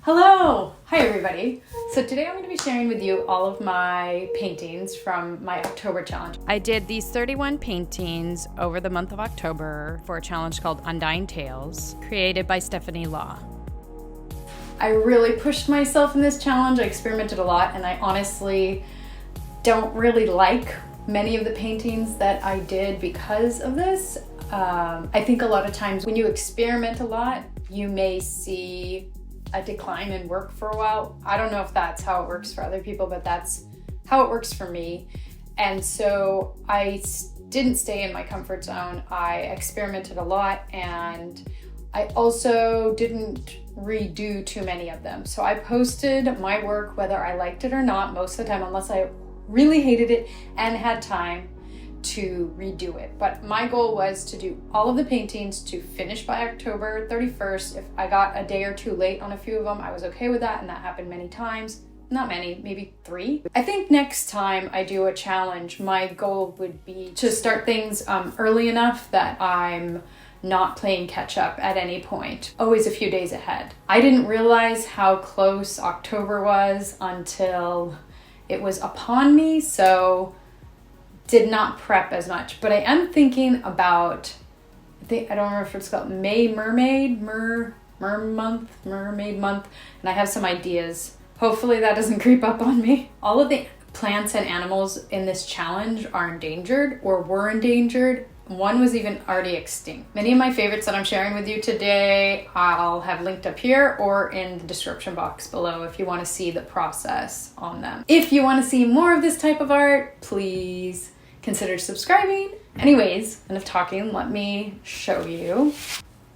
Hello! Hi everybody! So today I'm going to be sharing with you all of my paintings from my October challenge. I did these 31 paintings over the month of October for a challenge called Undying Tales, created by Stephanie Law. I really pushed myself in this challenge. I experimented a lot and I honestly don't really like many of the paintings that I did because of this. I think a lot of times when you experiment a lot, you may see a decline in work for a while. I don't know if that's how it works for other people, but that's how it works for me. And so I didn't stay in my comfort zone. I experimented a lot and I also didn't redo too many of them. So I posted my work whether I liked it or not most of the time, unless I really hated it and had time to redo it. But my goal was to do all of the paintings to finish by October 31st. If I got a day or two late on a few of them, I was okay with that, and that happened many times. Not many, maybe 3. I think next time I do a challenge, my goal would be to start things early enough that I'm not playing catch up at any point, always a few days ahead. I didn't realize how close October was until it was upon me, so did not prep as much. But I am thinking about, I don't remember if it's called Mermaid month, and I have some ideas. Hopefully that doesn't creep up on me. All of the plants and animals in this challenge are endangered or were endangered. One was even already extinct. Many of my favorites that I'm sharing with you today, I'll have linked up here or in the description box below if you want to see the process on them. If you want to see more of this type of art, please consider subscribing. Anyways, enough talking, let me show you.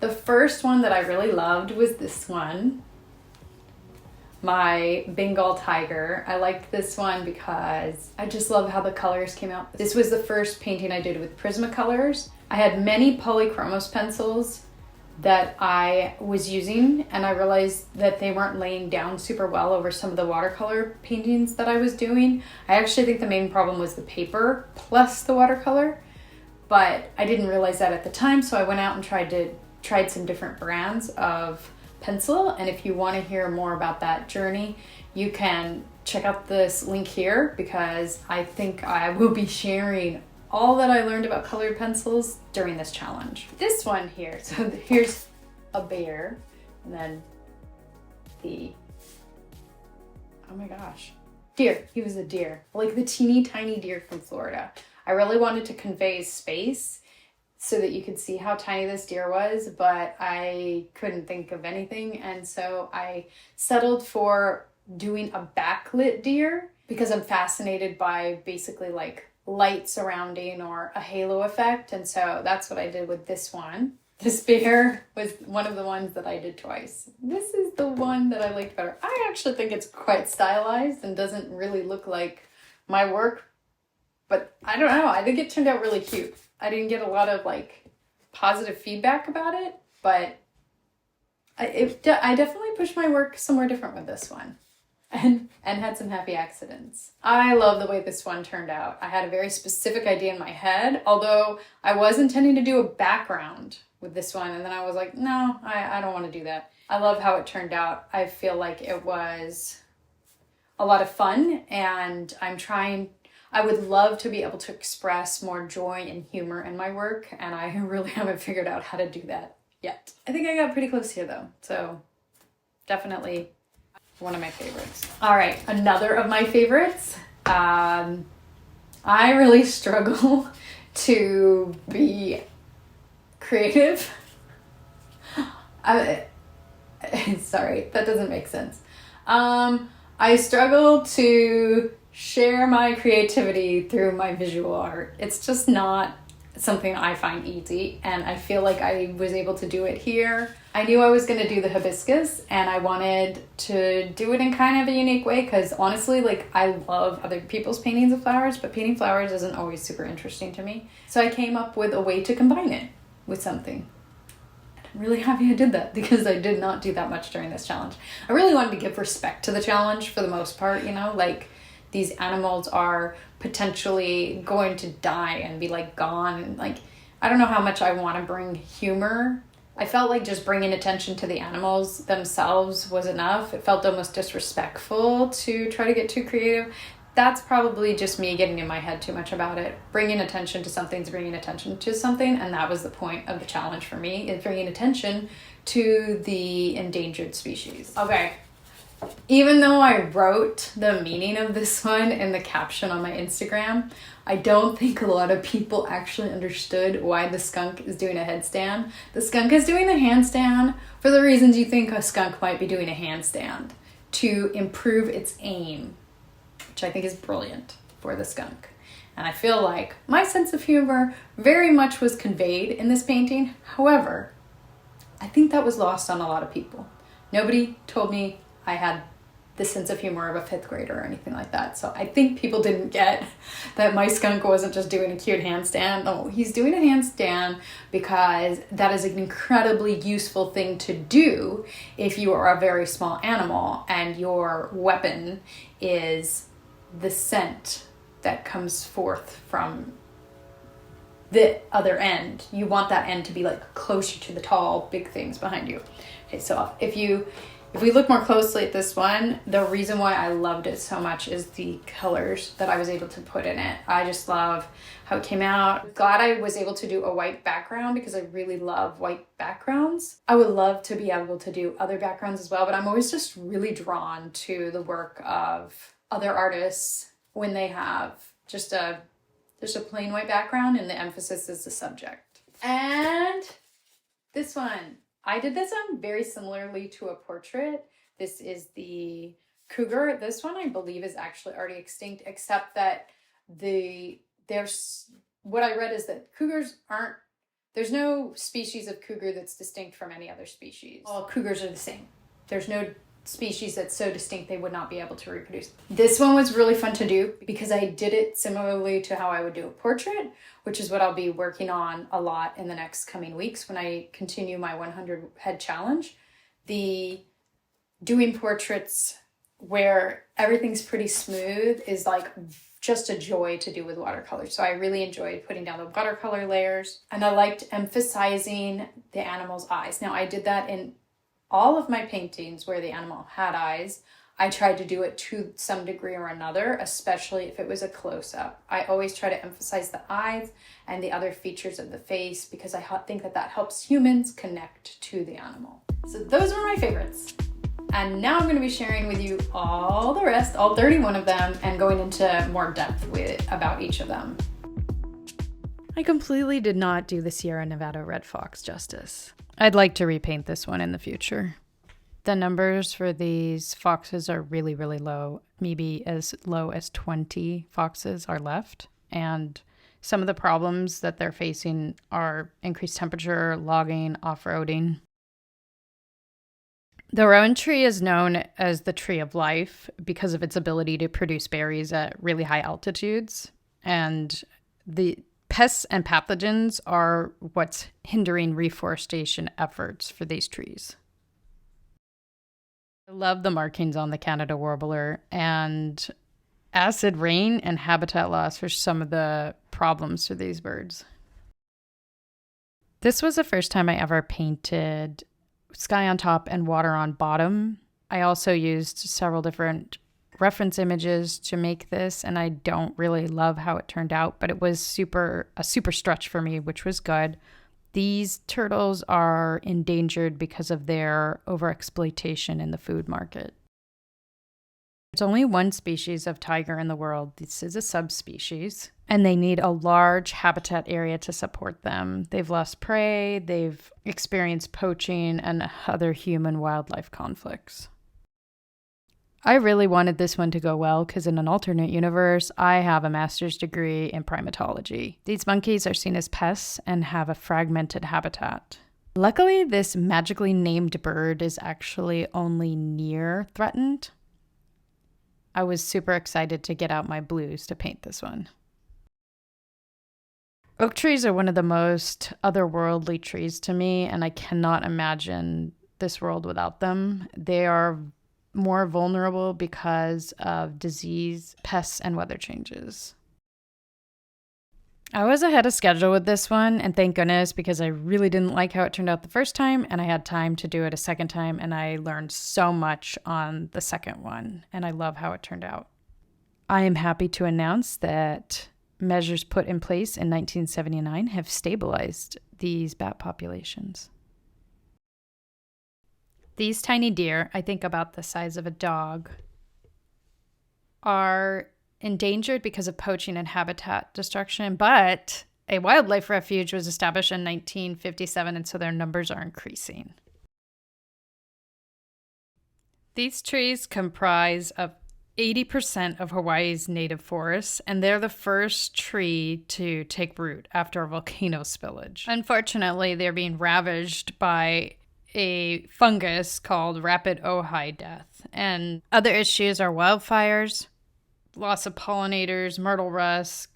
The first one that I really loved was this one, my Bengal tiger. I liked this one because I just love how the colors came out. This was the first painting I did with Prismacolors. I had many Polychromos pencils that I was using, and I realized that they weren't laying down super well over some of the watercolor paintings that I was doing. I actually think the main problem was the paper plus the watercolor, but I didn't realize that at the time, so I went out and tried some different brands of pencil. And if you want to hear more about that journey, you can check out this link here, because I think I will be sharing all that I learned about colored pencils during this challenge. This one here, so here's a bear, and then oh my gosh, deer. He was a deer, like the teeny tiny deer from Florida. I really wanted to convey space so that you could see how tiny this deer was, but I couldn't think of anything, and so I settled for doing a backlit deer because I'm fascinated by basically like light surrounding or a halo effect, and so that's what I did with this one. This bear was one of the ones that I did twice. This is the one that I liked better. I actually think it's quite stylized and doesn't really look like my work, but I don't know, I think it turned out really cute. I didn't get a lot of like positive feedback about it, but I definitely pushed my work somewhere different with this one. And had some happy accidents. I love the way this one turned out. I had a very specific idea in my head, although I was intending to do a background with this one, and then I was like, no, I don't want to do that. I love how it turned out. I feel like it was a lot of fun, and I would love to be able to express more joy and humor in my work, and I really haven't figured out how to do that yet. I think I got pretty close here though, so definitely one of my favorites. All right, another of my favorites. I really struggle to be creative. Sorry, that doesn't make sense. I struggle to share my creativity through my visual art. It's just not something I find easy, and I feel like I was able to do it here. I knew I was going to do the hibiscus, and I wanted to do it in kind of a unique way, because honestly, like, I love other people's paintings of flowers, but painting flowers isn't always super interesting to me. So I came up with a way to combine it with something. I'm really happy I did that, because I did not do that much during this challenge. I really wanted to give respect to the challenge for the most part, you know, like, these animals are potentially going to die and be like gone, and like, I don't know how much I want to bring humor I felt like just bringing attention to the animals themselves was enough. It felt almost disrespectful to try to get too creative. That's probably just me getting in my head too much about it. Bringing attention to something's bringing attention to something, and that was the point of the challenge for me, is bringing attention to the endangered species. Okay. Even though I wrote the meaning of this one in the caption on my Instagram, I don't think a lot of people actually understood why the skunk is doing a headstand. The skunk is doing a handstand for the reasons you think a skunk might be doing a handstand, to improve its aim, which I think is brilliant for the skunk. And I feel like my sense of humor very much was conveyed in this painting. However, I think that was lost on a lot of people. Nobody told me I had the sense of humor of a 5th grader or anything like that. So I think people didn't get that my skunk wasn't just doing a cute handstand. No, he's doing a handstand because that is an incredibly useful thing to do if you are a very small animal and your weapon is the scent that comes forth from the other end. You want that end to be like closer to the tall, big things behind you. Okay, so if we look more closely at this one, the reason why I loved it so much is the colors that I was able to put in it. I just love how it came out. Glad I was able to do a white background because I really love white backgrounds. I would love to be able to do other backgrounds as well, but I'm always just really drawn to the work of other artists when they have just a plain white background and the emphasis is the subject. And this one. I did this one very similarly to a portrait. This is the cougar. This one I believe is actually already extinct, except that what I read is that cougars there's no species of cougar that's distinct from any other species. All cougars are the same. There's no species that's so distinct they would not be able to reproduce. This one was really fun to do because I did it similarly to how I would do a portrait, which is what I'll be working on a lot in the next coming weeks when I continue my 100 head challenge. The doing portraits where everything's pretty smooth is like just a joy to do with watercolor. So I really enjoyed putting down the watercolor layers, and I liked emphasizing the animal's eyes. Now I did that in all of my paintings where the animal had eyes. I tried to do it to some degree or another, especially if it was a close-up. I always try to emphasize the eyes and the other features of the face because I think that helps humans connect to the animal. So those were my favorites. And now I'm going to be sharing with you all the rest, all 31 of them, and going into more depth about each of them. I completely did not do the Sierra Nevada Red Fox justice. I'd like to repaint this one in the future. The numbers for these foxes are really, really low. Maybe as low as 20 foxes are left. And some of the problems that they're facing are increased temperature, logging, off-roading. The rowan tree is known as the tree of life because of its ability to produce berries at really high altitudes. And the pests and pathogens are what's hindering reforestation efforts for these trees. I love the markings on the Canada warbler, and acid rain and habitat loss are some of the problems for these birds. This was the first time I ever painted sky on top and water on bottom. I also used several different reference images to make this, and I don't really love how it turned out, but it was a super stretch for me, which was good. These turtles are endangered because of their overexploitation in the food market. There's only one species of tiger in the world. This is a subspecies, and they need a large habitat area to support them. They've lost prey, they've experienced poaching, and other human-wildlife conflicts. I really wanted this one to go well because in an alternate universe, I have a master's degree in primatology. These monkeys are seen as pests and have a fragmented habitat. Luckily, this magically named bird is actually only near threatened. I was super excited to get out my blues to paint this one. Oak trees are one of the most otherworldly trees to me, and I cannot imagine this world without them. They are more vulnerable because of disease, pests, and weather changes. I was ahead of schedule with this one, and thank goodness, because I really didn't like how it turned out the first time, and I had time to do it a second time, and I learned so much on the second one, and I love how it turned out. I am happy to announce that measures put in place in 1979 have stabilized these bat populations. These tiny deer, I think about the size of a dog, are endangered because of poaching and habitat destruction, but a wildlife refuge was established in 1957, and so their numbers are increasing. These trees comprise of 80% of Hawaii's native forests, and they're the first tree to take root after a volcano spillage. Unfortunately, they're being ravaged by a fungus called rapid ojai death, and other issues are wildfires, loss of pollinators, myrtle rust,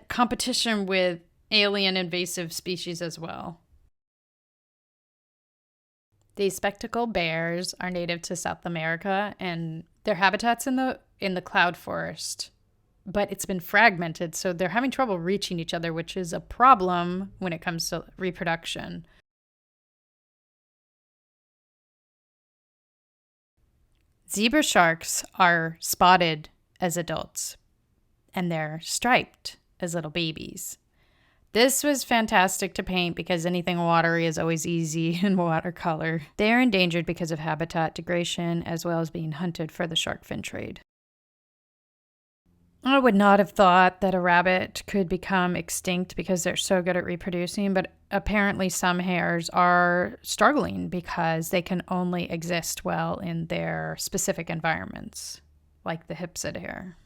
competition with alien invasive species as well. These spectacled bears are native to South America, and their habitat's in the cloud forest, but it's been fragmented, so they're having trouble reaching each other, which is a problem when it comes to reproduction. Zebra sharks are spotted as adults, and they're striped as little babies. This was fantastic to paint because anything watery is always easy in watercolor. They are endangered because of habitat degradation as well as being hunted for the shark fin trade. I would not have thought that a rabbit could become extinct because they're so good at reproducing, but apparently some hares are struggling because they can only exist well in their specific environments, like the Hypsid hare.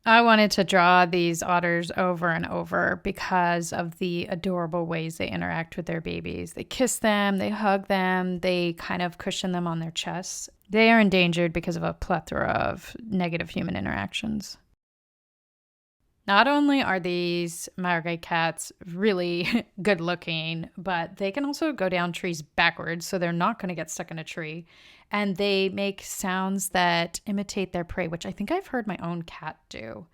I wanted to draw these otters over and over because of the adorable ways they interact with their babies. They kiss them, they hug them, they kind of cushion them on their chests. They are endangered because of a plethora of negative human interactions. Not only are these Maori cats really good looking, but they can also go down trees backwards, so they're not going to get stuck in a tree. And they make sounds that imitate their prey, which I think I've heard my own cat do.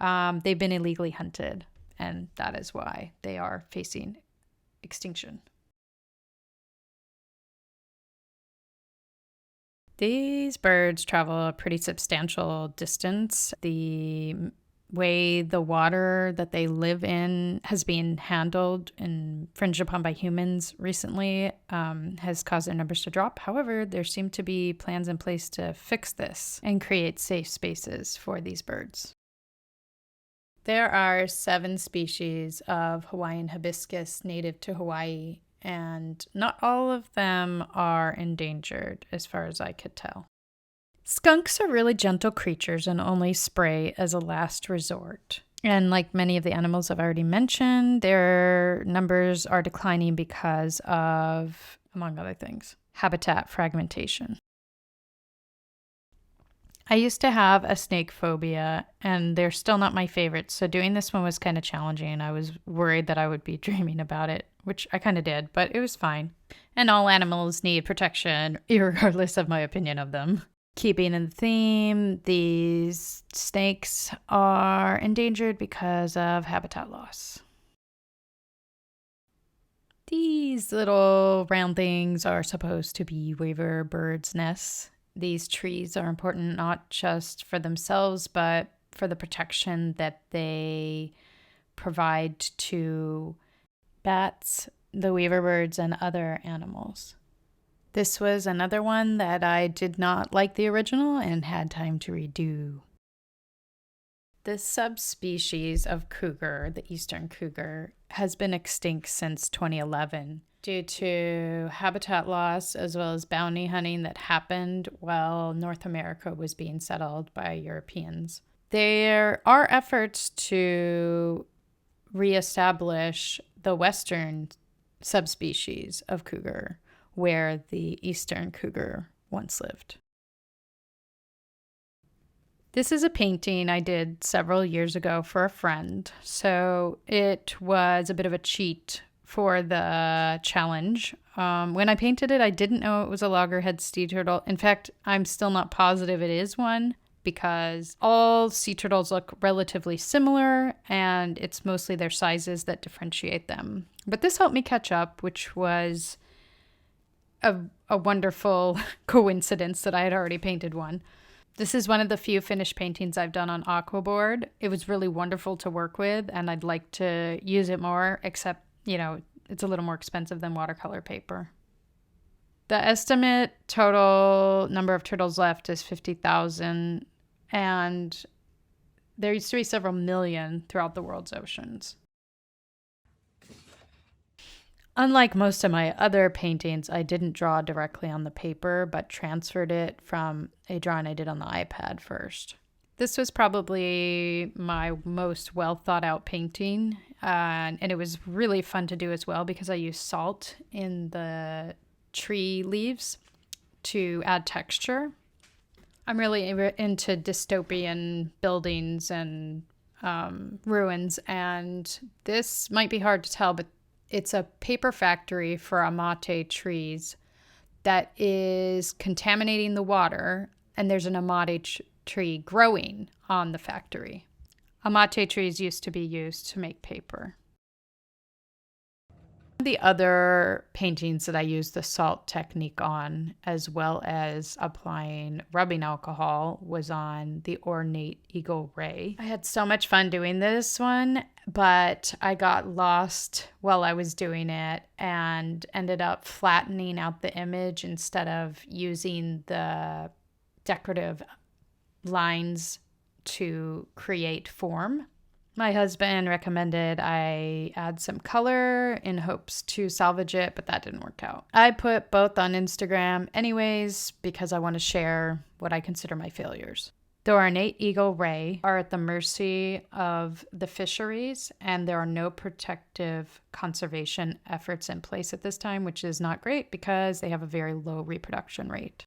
They've been illegally hunted, and that is why they are facing extinction. These birds travel a pretty substantial distance. The way the water that they live in has been handled and infringed upon by humans recently has caused their numbers to drop. However, there seem to be plans in place to fix this and create safe spaces for these birds. There are 7 species of Hawaiian hibiscus native to Hawaii, and not all of them are endangered as far as I could tell. Skunks are really gentle creatures and only spray as a last resort. And like many of the animals I've already mentioned, their numbers are declining because of, among other things, habitat fragmentation. I used to have a snake phobia, and they're still not my favorite, so doing this one was kind of challenging. I was worried that I would be dreaming about it, which I kind of did, but it was fine. And all animals need protection, regardless of my opinion of them. Keeping in the theme, these snakes are endangered because of habitat loss. These little round things are supposed to be weaver birds' nests. These trees are important not just for themselves, but for the protection that they provide to bats, the weaver birds, and other animals. This was another one that I did not like the original and had time to redo. This subspecies of cougar, the eastern cougar, has been extinct since 2011 due to habitat loss as well as bounty hunting that happened while North America was being settled by Europeans. There are efforts to reestablish the western subspecies of cougar, where the eastern cougar once lived. This is a painting I did several years ago for a friend, so it was a bit of a cheat for the challenge. When I painted it, I didn't know it was a loggerhead sea turtle. In fact, I'm still not positive it is one, because all sea turtles look relatively similar and it's mostly their sizes that differentiate them. But this helped me catch up, which was a wonderful coincidence that I had already painted one. This is one of the few finished paintings I've done on aquaboard. It was really wonderful to work with, and I'd like to use it more, except, you know, it's a little more expensive than watercolor paper. The estimate total number of turtles left is 50,000, and there used to be several million throughout the world's oceans. Unlike most of my other paintings, I didn't draw directly on the paper, but transferred it from a drawing I did on the iPad first. This was probably my most well thought out painting, and it was really fun to do as well because I used salt in the tree leaves to add texture. I'm really into dystopian buildings and ruins, and this might be hard to tell, but it's a paper factory for amate trees that is contaminating the water, and there's an amate tree growing on the factory. Amate trees used to be used to make paper. The other paintings that I used the salt technique on, as well as applying rubbing alcohol, was on the ornate eagle ray. I had so much fun doing this one, but I got lost while I was doing it and ended up flattening out the image instead of using the decorative lines to create form. My husband recommended I add some color in hopes to salvage it, but that didn't work out. I put both on Instagram anyways because I want to share what I consider my failures. The ornate eagle ray are at the mercy of the fisheries, and there are no protective conservation efforts in place at this time, which is not great because they have a very low reproduction rate.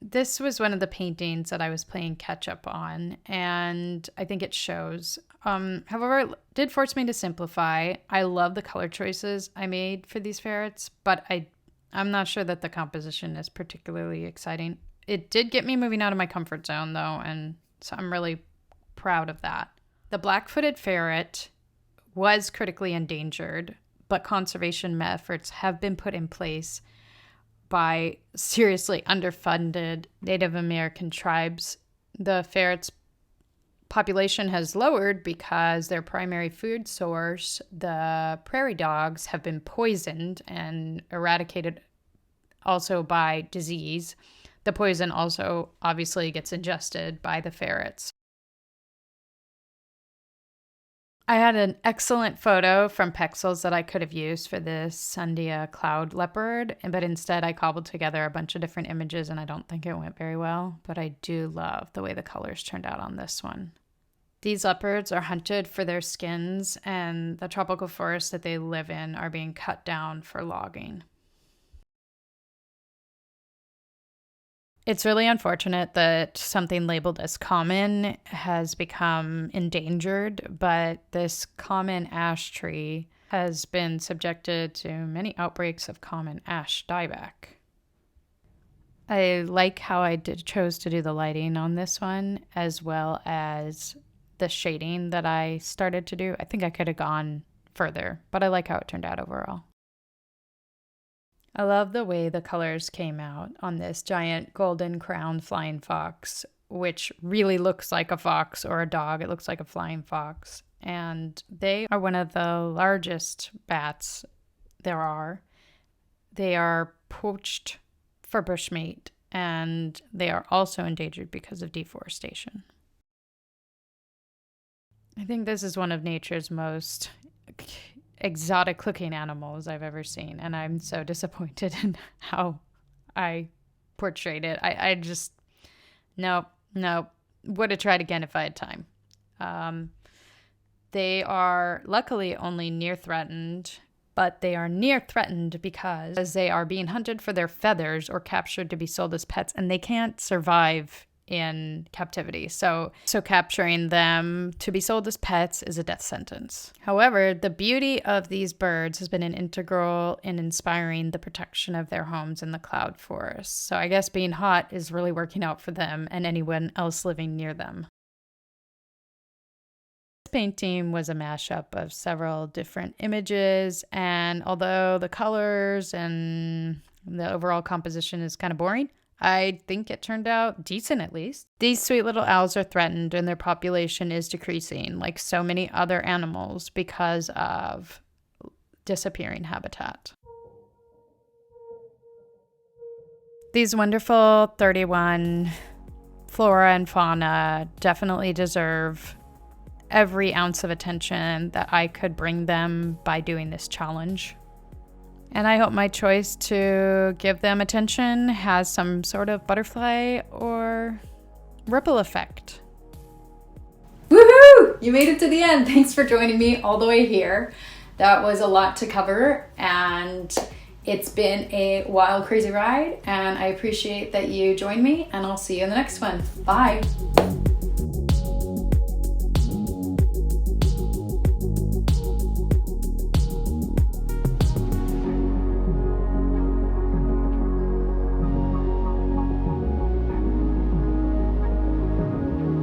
This was one of the paintings that I was playing catch up on, and I think it shows. However, it did force me to simplify. I love the color choices I made for these ferrets, but I'm not sure that the composition is particularly exciting. It did get me moving out of my comfort zone, though, and so I'm really proud of that. The black-footed ferret was critically endangered, but conservation efforts have been put in place by seriously underfunded Native American tribes. The ferret's population has lowered because their primary food source, the prairie dogs, have been poisoned and eradicated also by disease. The poison also obviously gets ingested by the ferrets. I had an excellent photo from Pexels that I could have used for this Sundia cloud leopard, but instead I cobbled together a bunch of different images and I don't think it went very well, but I do love the way the colors turned out on this one. These leopards are hunted for their skins, and the tropical forests that they live in are being cut down for logging. It's really unfortunate that something labeled as common has become endangered, but this common ash tree has been subjected to many outbreaks of common ash dieback. I like how I chose to do the lighting on this one, as well as the shading that I started to do. I think I could have gone further, but I like how it turned out overall. I love the way the colors came out on this giant golden crowned flying fox, which really looks like a fox or a dog. It looks like a flying fox. And they are one of the largest bats there are. They are poached for bushmeat, and they are also endangered because of deforestation. I think this is one of nature's most exotic looking animals I've ever seen, and I'm so disappointed in how I portrayed it. I just nope, would have tried again if I had time. They are luckily only near threatened, but they are near threatened because they are being hunted for their feathers or captured to be sold as pets, and they can't survive in captivity. So capturing them to be sold as pets is a death sentence. However, the beauty of these birds has been an integral in inspiring the protection of their homes in the cloud forest. So I guess being hot is really working out for them and anyone else living near them. This painting was a mashup of several different images, and although the colors and the overall composition is kind of boring, I think it turned out decent at least. These sweet little owls are threatened and their population is decreasing, like so many other animals, because of disappearing habitat. These wonderful 31 flora and fauna definitely deserve every ounce of attention that I could bring them by doing this challenge. And I hope my choice to give them attention has some sort of butterfly or ripple effect. Woohoo! You made it to the end. Thanks for joining me all the way here. That was a lot to cover, and it's been a wild, crazy ride, and I appreciate that you joined me, and I'll see you in the next one. Bye!